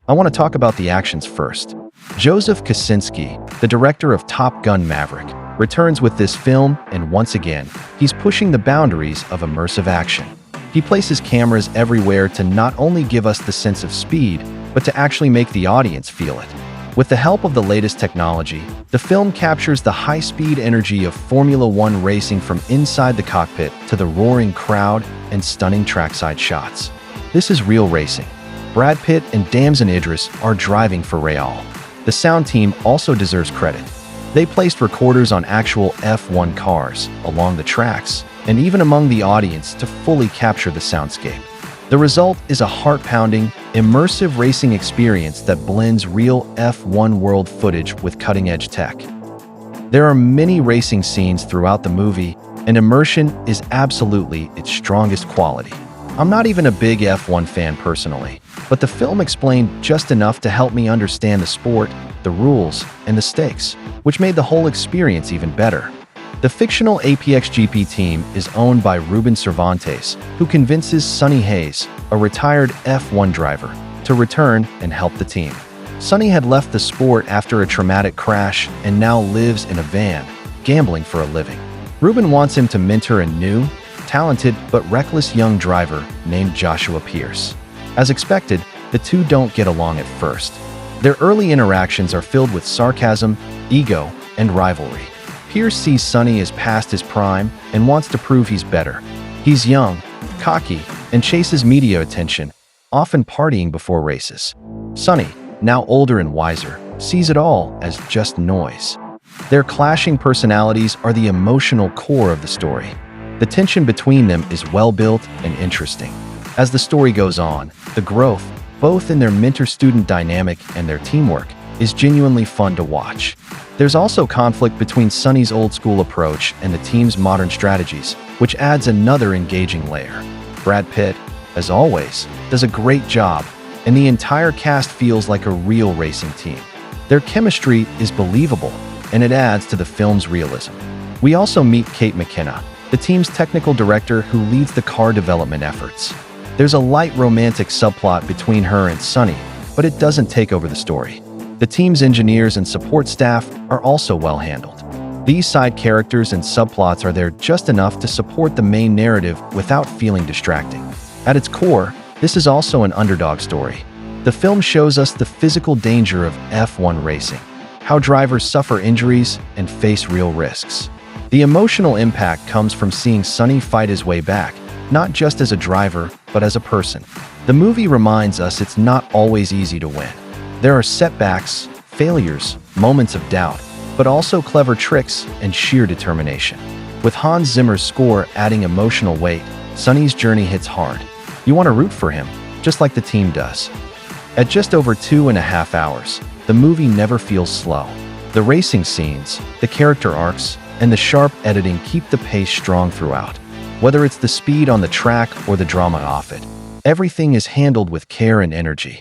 I want to talk about the actions first. Joseph Kosinski, the director of Top Gun Maverick, returns with this film, and once again, he's pushing the boundaries of immersive action. He places cameras everywhere to not only give us the sense of speed, but to actually make the audience feel it. With the help of the latest technology, the film captures the high-speed energy of Formula One racing from inside the cockpit to the roaring crowd and stunning trackside shots. This is real racing. Brad Pitt and Damson Idris are driving for Real. The sound team also deserves credit. They placed recorders on actual F1 cars, along the tracks, and even among the audience to fully capture the soundscape. The result is a heart-pounding, immersive racing experience that blends real F1 world footage with cutting-edge tech. There are many racing scenes throughout the movie, and immersion is absolutely its strongest quality. I'm not even a big F1 fan personally, but the film explained just enough to help me understand the sport, the rules, and the stakes, which made the whole experience even better. The fictional APXGP team is owned by Ruben Cervantes, who convinces Sonny Hayes, a retired F1 driver, to return and help the team. Sonny had left the sport after a traumatic crash and now lives in a van, gambling for a living. Ruben wants him to mentor a new, talented but reckless young driver named Joshua Pierce. As expected, the two don't get along at first. Their early interactions are filled with sarcasm, ego, and rivalry. Pierce sees Sonny as past his prime and wants to prove he's better. He's young, cocky, and chases media attention, often partying before races. Sonny, now older and wiser, sees it all as just noise. Their clashing personalities are the emotional core of the story. The tension between them is well-built and interesting. As the story goes on, the growth, both in their mentor-student dynamic and their teamwork, is genuinely fun to watch. There's also conflict between Sonny's old-school approach and the team's modern strategies, which adds another engaging layer. Brad Pitt, as always, does a great job, and the entire cast feels like a real racing team. Their chemistry is believable, and it adds to the film's realism. We also meet Kate McKenna, the team's technical director who leads the car development efforts. There's a light romantic subplot between her and Sonny, but it doesn't take over the story. The team's engineers and support staff are also well handled. These side characters and subplots are there just enough to support the main narrative without feeling distracting. At its core, this is also an underdog story. The film shows us the physical danger of F1 racing, how drivers suffer injuries and face real risks. The emotional impact comes from seeing Sonny fight his way back, not just as a driver, but as a person. The movie reminds us it's not always easy to win. There are setbacks, failures, moments of doubt, but also clever tricks and sheer determination. With Hans Zimmer's score adding emotional weight, Sonny's journey hits hard. You want to root for him, just like the team does. At just over 2.5 hours, the movie never feels slow. The racing scenes, the character arcs, and the sharp editing keep the pace strong throughout. Whether it's the speed on the track or the drama off it, everything is handled with care and energy.